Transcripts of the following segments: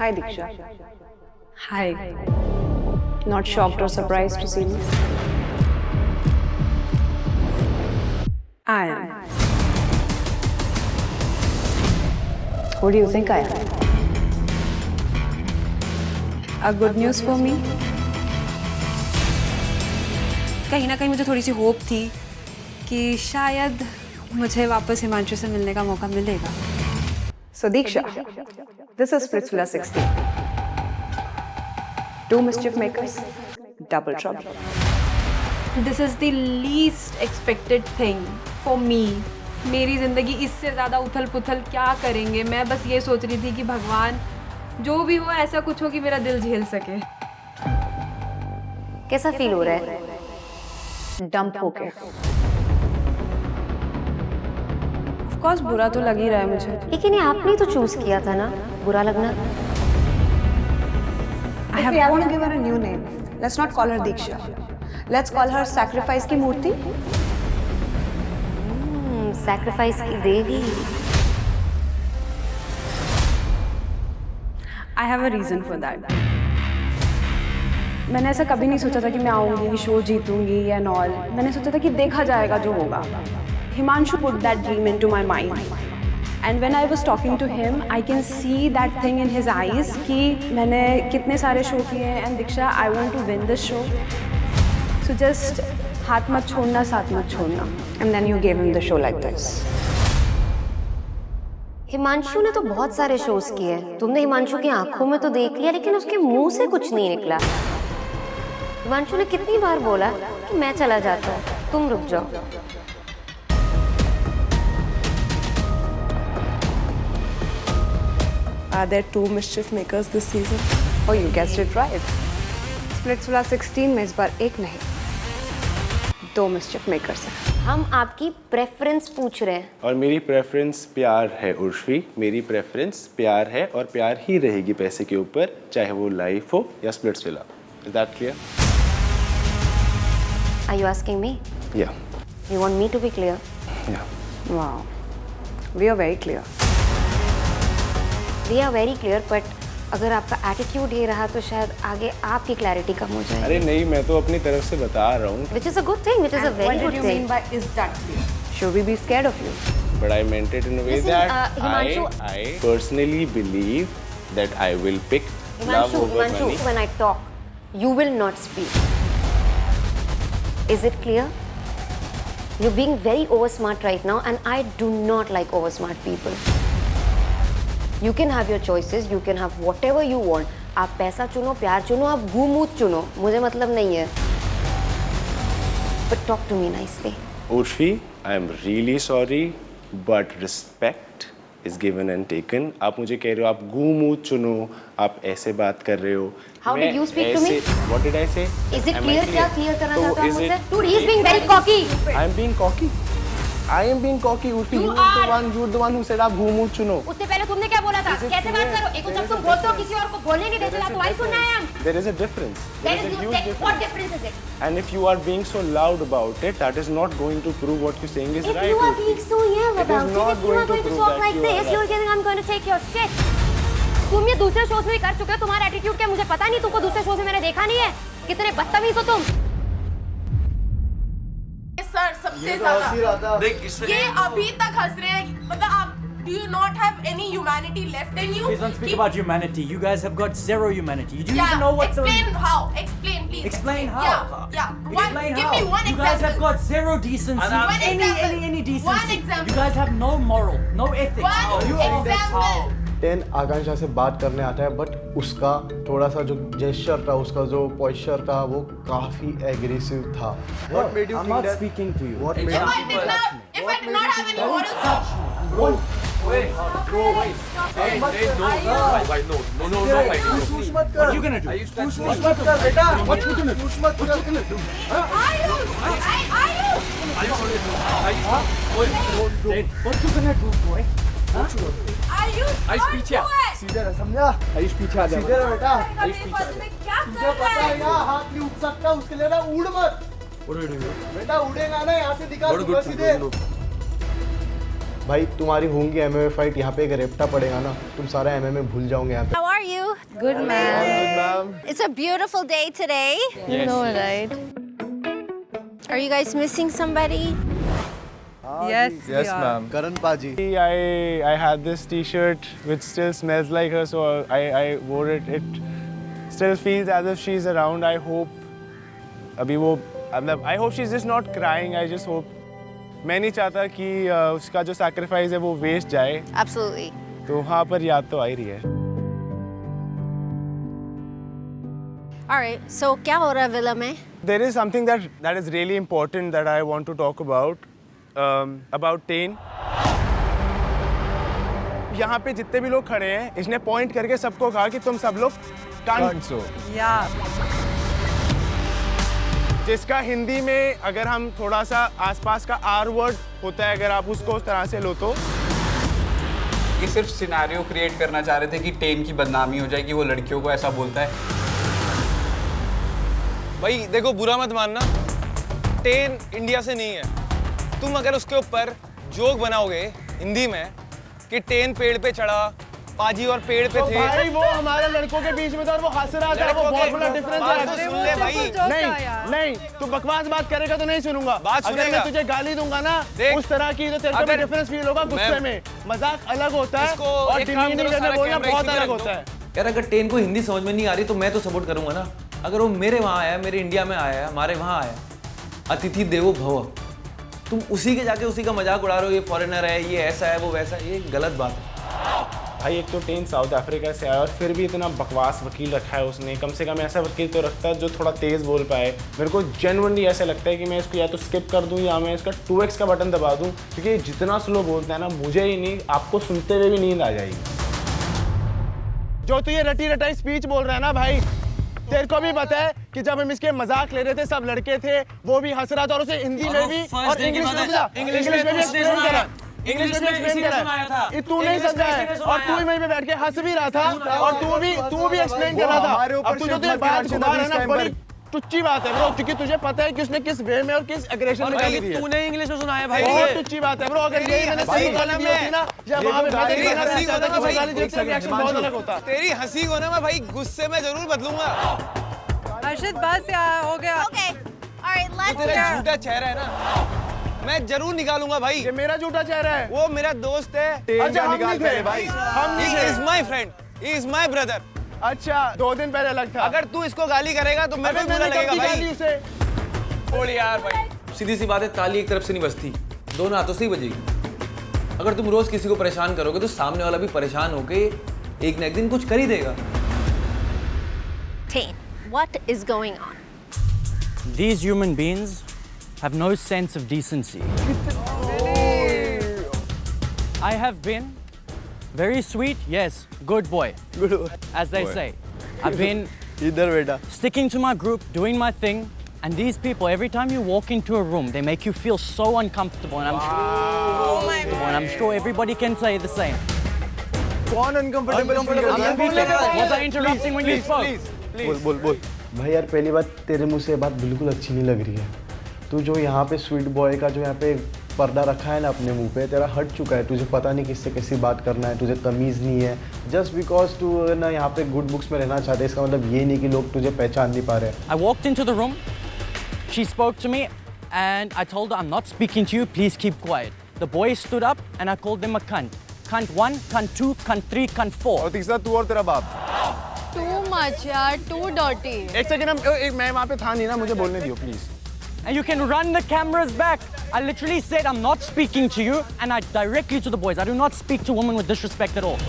Hi, Diksha. Hi. Not shocked or surprised to see me? I am. Who do you think I am? A good news for me? कहीं ना कहीं मुझे थोड़ी see hope थी कि शायद मुझे वापस हिमांशु से मिलने का मौका मिलेगा. So, Diksha, this is Splitsvilla 16. Two mischief makers, double trouble. This is the least expected thing for me. मेरी जिंदगी इससे ज़्यादा उथल पुथल क्या करेंगे. मैं बस ये सोच रही थी कि भगवान जो भी हो ऐसा कुछ हो कि मेरा दिल झेल सके. कैसा फील हो रहा है डंप होके? Of course बुरा तो लग ही रहा है मुझे. लेकिन ये आपने तो चूज किया था ना बुरा लगना. I want to give her a new name. Let's not call her Diksha. Let's call her Sacrifice की मूर्ति. सैक्रिफाइस की देवी. I have a reason for that. मैंने ऐसा कभी नहीं सोचा था कि मैं आऊँगी, शो जीतूंगी या नॉल. मैंने सोचा था कि देखा जाएगा जो होगा. Himanshu put that dream into my mind. And when I was talking to him, I can see that thing in his eyes कि मैंने कितने सारे शो किए हैं and Diksha, I want to win this show. So just हाथ मत छोड़ना, साथ मत छोड़ना. And then you gave him the show like this. Himanshu ने तो बहुत सारे शोज किए. तुमने हिमांशु की आंखों में तो देख लिया लेकिन उसके मुंह से कुछ नहीं निकला. हिमांशु ने कितनी बार बोला कि मैं चला जाता हूँ, तुम रुक जाओ. Are there two mischief makers this season? Oh, you guessed it right. Splitsvilla 16 में इस बार एक नहीं, दो mischief makers हैं. हम आपकी प्रेफरेंस पूछ रहे हैं. और मेरी प्रेफरेंस प्यार है उर्फी. मेरी प्रेफरेंस प्यार है और प्यार ही रहेगी पैसे के ऊपर, चाहे वो लाइफ हो या Splitsvilla. Is that clear? Are you asking me? Yeah. You want me to be clear? Yeah. Wow. We are very clear. We are very clear, but अगर आपका एटीट्यूड ये रहा तो शायद आगे आपकी क्लैरिटी कम हो जाए. अरे नहीं, मैं तो अपनी तरफ से बता रहा हूँ. Which is a good thing, which is a very good thing. by is that clear? Should we be scared of you? But I meant it in a way Listen, that Himanshu, I personally believe that I will pick love over Himanshu, money. when I talk, you will not speak. Is it clear? You're being very oversmart right now, and I do not like oversmart people. You can have your choices, you can have whatever you want. आप पैसा चुनो, प्यार चुनो, आप घूमूत चुनो, मुझे मतलब नहीं है. But talk to me nicely. Urfi, I am really sorry, but respect is given and taken. आप मुझे कह रहे हो आप घूमूत चुनो, आप ऐसे बात कर रहे हो. How did you speak to me? What did I say? Is it Am I clear? क्या clear करना तो चाहते हो is मुझसे? it- Dude, he is being very cocky. I am being cocky. I am being cocky, Urfi. You You're the one who said आप घूमूत चुनो. उससे पहले तुमने क्या बोला था? कैसे बात करो? एक जब तुम बोलते हो किसी और को बोलने नहीं देते तो वही सुनना है हम. There is a difference. There is a huge difference. What difference is it? And if you are being so loud about it, that is not going to prove what you're saying is If right. you are Urfi. being so yell It is about it, not if you are going to going to prove talk that like you are this, you're getting, I'm going to take your shit. तुम ये दूसरे shows में भी कर चुके हो. तुम्हारा attitude क्या मुझे पता नहीं. तुमको दूसरे शोज में मैंने देखा नहीं है. कितने बदतमीज हो तुम. सर सबसे ज्यादा ये अभी तक हंस रहे हैं. मतलब आप do you not have any humanity left in you? Please don't speak about humanity. You guys have got zero humanity. You do Yeah, even know what's explain how. Explain please. Explain how. Yeah. One, Explain give how. me one You example. guys have got zero decency. One example. Any decency. One example. You guys have no moral, no ethics. One You all example. 10 आकांक्षा से बात करने आता है, but उसका थोड़ा सा जो gesture था, उसका जो पोस्चर था, वो काफी एग्रेसिव था. What made you I'm think not that? speaking to you. What made If I you did not have any morals. Wait, bro, wait. Hey, no, push मत कर. What you gonna do? push मत कर बेटा. What you gonna do? push मत कर. What you gonna do, boy? Ayush पीछे सीधे रह, समझा? आयुष पीछे आ जा. सीधे रह बेटा. क्या तुझे कर पता रहा है यहाँ हाथ नहीं उठ सकता, उसके लिए ना उड़ मत. What are you doing? बेटा उड़ेगा ना, यहाँ से दिखा दूंगा सीधे. भाई तुम्हारी होंगी एमएमए फाइट, यहाँ पे एक रेप्टा पड़ेगा ना, तुम सारा एमएमए भूल जाओगे यहाँ पे। How are you? Good, ma'am. It's a beautiful day today. You know, right? Are you guys missing somebody? Yes, Yes, ma'am. करण पाजी। I had this T-shirt which still smells like her, so I wore it. It still feels as if she's around. I hope अभी वो मतलब I hope she's just not crying. I just hope मैं नहीं चाहता कि उसका जो sacrifice है वो waste जाए. Absolutely. तो वहाँ पर याद तो आ ही रही है. All right. So क्या हो रहा है विला में? There is something that is really important that I want to talk about Tain. यहाँ पे जितने भी लोग खड़े हैं, इसने पॉइंट करके सबको कहा कि तुम सब लोग कांट सो. जिसका हिंदी में अगर हम थोड़ा सा आसपास का आर वर्ड होता है, अगर आप उसको उस तरह से लो तो ये सिर्फ सिनेरियो क्रिएट करना चाह रहे थे कि टेन की बदनामी हो जाए कि वो लड़कियों को ऐसा बोलता है. भाई देखो, बुरा मत मानना, टेन इंडिया से नहीं है. तुम अगर उसके ऊपर जोक बनाओगे हिंदी में कि टेन पेड़ पे चढ़ा, पाजी और पेड़ पे थे. भाई वो हमारे लड़कों के बीच में था और वो हंस रहा था, वो बहुत बड़ा डिफरेंस है. तो सुन ले भाई. नहीं तू बकवास बात करेगा तो नहीं सुनूंगा. बात अगर सुनेगा. मैं तुझे गाली दूंगा ना उस तरह की, तो तेरे को भी डिफरेंस फील होगा. गुस्से में मजाक अलग होता है और डिमीनिंग करना बोलना बहुत अलग होता है. यार अगर टेन को हिंदी समझ में नहीं आ रही तो मैं तो सपोर्ट करूंगा ना. अगर वो मेरे वहाँ आया, मेरे इंडिया में आया, हमारे वहाँ आया, अतिथि देवो भव, तुम उसी के जाके उसी का मजाक उड़ा रहे हो, ये फॉरेनर है, ये ऐसा है, वो वैसा है, ये गलत बात है. भाई एक तो टेन साउथ अफ्रीका से आया और फिर भी इतना बकवास वकील रखा है उसने. कम से कम ऐसा वकील तो रखता है जो थोड़ा तेज़ बोल पाए. मेरे को जेन्युइनली ऐसा लगता है कि मैं इसको या तो स्किप कर दूं या मैं इसका 2x का बटन दबा दूं, क्योंकि जितना स्लो बोलता है ना, मुझे ही नहीं, आपको सुनते हुए भी नींद आ जाएगी. जो तू ये रटी रटाई स्पीच बोल रहा है ना भाई, तेरे को भी पता है कि जब हम इसके मजाक ले रहे थे, सब लड़के थे, वो भी हंस रहा था और उसे हिंदी में भी और इंग्लिश में भी एक्सप्लेन करा. इंग्लिश में एक्सप्लेन करा. तू नहीं समझा है और तू ही वहीं पे बैठ के हंस भी रहा था और तू भी एक्सप्लेन कर रहा था. अब तुझे तो बात घुमा रहा है ना, बड़ी टुच्ची बात है ब्रो, क्योंकि तुझे पता है कि उसने किस वे में और किस एग्रेशन में गाली दी है. तूने इंग्लिश में सुनाया भाई. बहुत टुच्ची बात है ब्रो. अगर यही मैंने सही गाली दी होती ना, या वहां पे मैं देखना चाहता कि वो गाली देख सके, रिएक्शन बहुत अलग होता. तेरी हंसी को ना मैं भाई गुस्से में जरूर बदलूंगा. अर्शद बस यार, हो गया. Okay. All right. Let's तेरा झूठा चेहरा है ना, मैं जरूर निकालूंगा भाई. ये मेरा झूठा चेहरा है. वो मेरा दोस्त है. अच्छा हम नहीं थे भाई, हम नहीं थे. He is my friend. He is my brother. अच्छा 2 दिन पहले अलग था. अगर तू इसको गाली करेगा तो मेरे को बुरा लगेगा भाई. छोड़ यार भाई. सीधी सी बात है, ताली एक तरफ से नहीं बजती, दोनों हाथों से ही बजेगी. अगर तुम रोज किसी को परेशान करोगे तो सामने वाला भी परेशान होके एक न एक दिन कुछ कर ही देगा. Tain, what is going on? These human beings have no sense of decency. I have been very sweet, yes, good boy, as they say. I've been sticking to my group, doing my thing, and these people, every time you walk into a room, they make you feel so uncomfortable, and I'm sure everybody can say the same. कौन uncomfortable feel कर रहा है? Was I interrupting when you spoke? बोल. भाई यार पहली बात, तेरे मुंह से बात बिल्कुल अच्छी नहीं लग रही है. तू जो यहाँ पे स्वीट बॉय का जो यहाँ पे पर्दा रखा है ना अपने मुंह पे, तेरा हट चुका है. तुझे पता नहीं किससे कैसी बात करना है, तुझे तमीज़ नहीं है. जस्ट बिकॉज तू ना यहाँ पे गुड बुक्स में रहना चाहते, इसका मतलब ये नहीं कि लोग तुझे पहचान नहीं पा रहे. I walked into the room, she spoke to me, and I told her, I'm not speaking to you, please keep quiet. The boys stood up, and I called them a cunt. Cunt 1, cunt 2, cunt 3, cunt 4. और तीसरा तू और तेरा बाप. Too much यार, too dirty. एक second, मैं वहाँ पे था नहीं ना, मुझे बोलने दियो please. And you can run the cameras back. I literally said, I'm not speaking to you, and I directly to the boys. I do not speak to women with disrespect at all.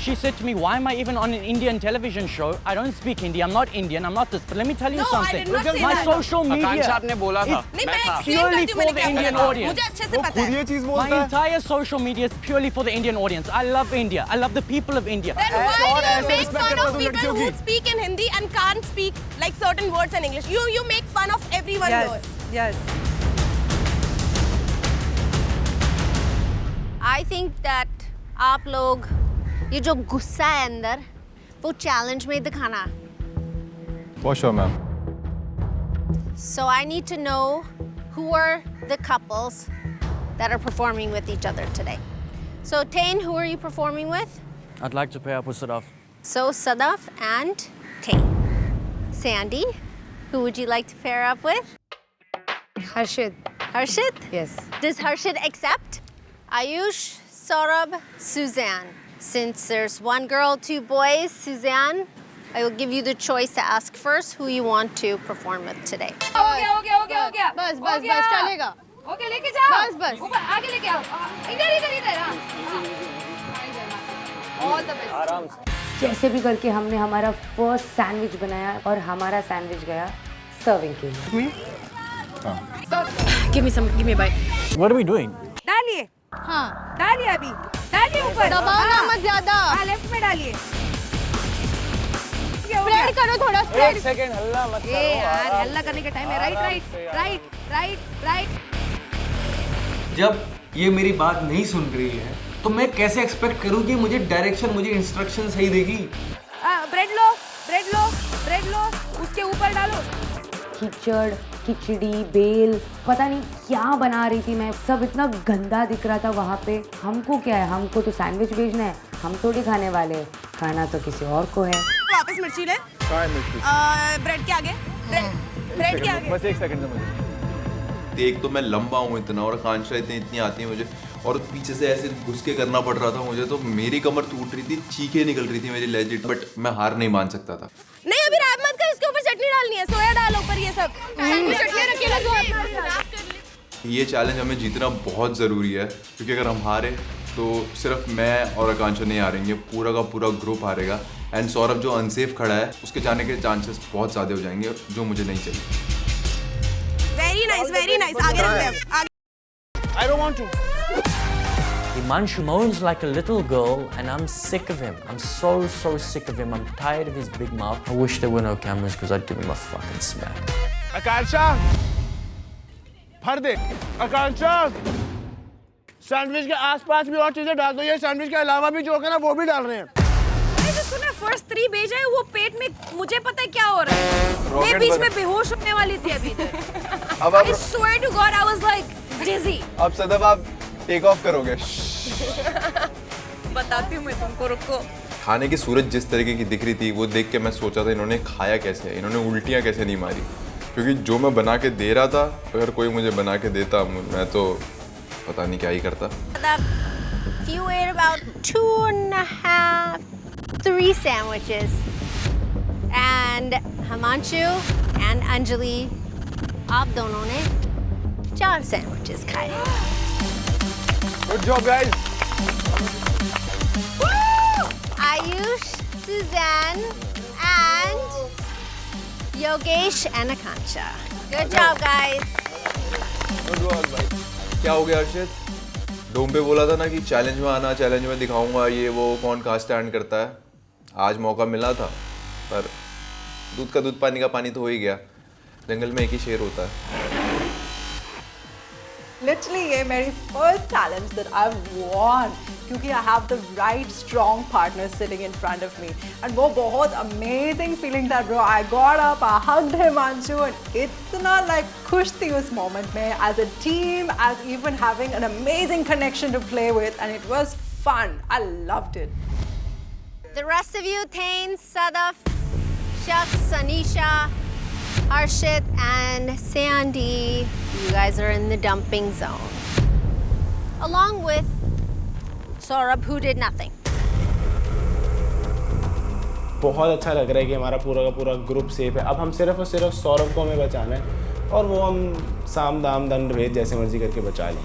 She said to me, why am I even on an Indian television show? I don't speak Hindi, I'm not Indian, I'm not this. But let me tell you No, something. I did not say My that. social media आकांक्षा आपने बोला था. नहीं, मैं explain purely करती हूँ, for मैंने the क्या Indian बोला. audience. मुझे अच्छे से पता है. ये चीज My बोलता है. entire social media is purely for the Indian audience. I love India. I love the people of India. Then why do you ऐसे make respect fun करता of तू people लड़कियों who की. speak in Hindi and can't speak like certain words in English? You make fun of everyone though. Yes. I think that आप लोग ये जो गुस्सा है अंदर वो चैलेंज में दिखाना. For sure, ma'am. So I need to know who are the couples that are performing with each other today. So, Tain, who are you performing with? I'd like to pair up with Sadaf. So, Sadaf and Tain. Sandy, who would you like to pair up with? Harshit. Harshit? Yes. Does Harshit accept? Ayush, Saurabh, Suzanne. Since there's one girl, two boys, Suzanne, I will give you the choice to ask first who you want to perform with today. हो गया बस चलेगा. Okay लेके जाओ बस. ऊपर आगे लेके आओ इधर हाँ ऑल द बेस्ट जैसे भी करके हमने हमारा फर्स्ट सैंडविच बनाया और हमारा सैंडविच गया सर्विंग के लिए. Give me a bite. What are we doing? डालिए डालिए अभी डालिए ऊपर दबाना मत ज्यादा. लेफ्ट में डालिए स्प्रेड करो थोड़ा एक स्प्रेड. सेकंड हल्ला मत ये यार हल्ला करने का टाइम है. राइट जब ये मेरी बात नहीं सुन रही है तो मैं कैसे एक्सपेक्ट करूं कि मुझे डायरेक्शन, मुझे इंस्ट्रक्शन सही देगी. ब्रेड लो उसके ऊपर डालो. खिचड़, खिचड़ी, बेल, पता नहीं क्या बना रही थी मैं. सब इतना गंदा दिख रहा था वहाँ पे. हमको क्या है, हमको तो सैंडविच भेजना है, हम थोड़ी खाने वाले हैं. खाना तो किसी और को है. वापस मिर्ची ले. ब्रेड के आगे ब्रेड के आगे. बस एक सेकंड से मुझे. एक तो मैं लंबा हूँ इतना और आकांक्षा इतनी आती है मुझे, और पीछे से ऐसे घुस के करना पड़ रहा था मुझे, तो मेरी कमर टूट रही थी, चीखें निकल रही थी मेरी लेजिट. बट मैं हार नहीं मान सकता था. नहीं अभी रैप मत कर, इसके ऊपर चटनी डालनी है. सोया डालो ऊपर. ये सब चटनी रखे लगो. ये चैलेंज हमें जीतना बहुत ज़रूरी है, क्योंकि अगर हम हारे तो सिर्फ मैं और आकांक्षा नहीं हारेंगे, पूरा का पूरा ग्रुप हारेगा. एंड सौरभ जो अनसेफ खड़ा है उसके जाने के चांसेस बहुत ज़्यादा हो जाएंगे, जो मुझे नहीं चाहिए. Very nice. आगे रखते हैं. I don't want to. Himanshu moans like a little girl and I'm sick of him. I'm so sick of him. I'm tired of his big mouth. I wish there were no cameras because I'd give him a fucking smack. आकांक्षा भर दे. आकांक्षा sandwich के आसपास भी और चीजें डाल दो. ये sandwich के अलावा भी जो है ना वो भी डाल रहे हैं. तूने फर्स्ट 3 भेजा है, वो पेट में मुझे पता है क्या हो रहा है. मैं बीच में बेहोश होने वाली थी अभी तक. I swear to God I was like dizzy. अब सदब आप टेक ऑफ करोगे. बताती हूँ मैं तुमको, रुको. खाने की सूरत जिस तरीके की दिख रही थी वो देख के मैं सोचा था इन्होंने खाया कैसे, इन्होंने उल्टियाँ कैसे नहीं मारी, क्योंकि जो मैं बना के दे रहा था अगर कोई मुझे बना के देता मैं तो पता नहीं क्या ही करता. You ate about 2.5, 3 sandwiches. And Himanshu and Anjali, आप दोनों ने 4 sandwiches खाए. Good job guys. Ayush, Suzanne, and Yogesh and Akansha. Good job, guys. Good work भाई. क्या हो गया हर्षित? डोम पे बोला था ना कि चैलेंज में आना, चैलेंज में दिखाऊंगा ये वो, कौन कहाँ स्टैंड करता है. आज मौका मिला था, पर दूध का दूध पानी का पानी तो हो ही गया. जंगल में एक ही शेर होता है. Literally ये मेरी first challenge that I've won, क्योंकि I have the right strong partner sitting in front of me, and वो बहुत amazing feeling था bro. I got up, I hugged Himanshu, and इतना like खुश थी उस moment में, as a team, as even having an amazing connection to play with, and it was fun. I loved it. The rest of you, Tain, Sadaf, Shak, Sanisha, Harshit, and Sandy, you guys are in the dumping zone. Along with Saurabh, who did nothing. बहुत अच्छा लग रहा है कि हमारा पूरा का पूरा ग्रुप सेफ है. अब हम सिर्फ और सिर्फ सौरभ को हमें बचाना है, और वो हम साम दाम दंड भेद जैसे मर्जी करके बचा लें.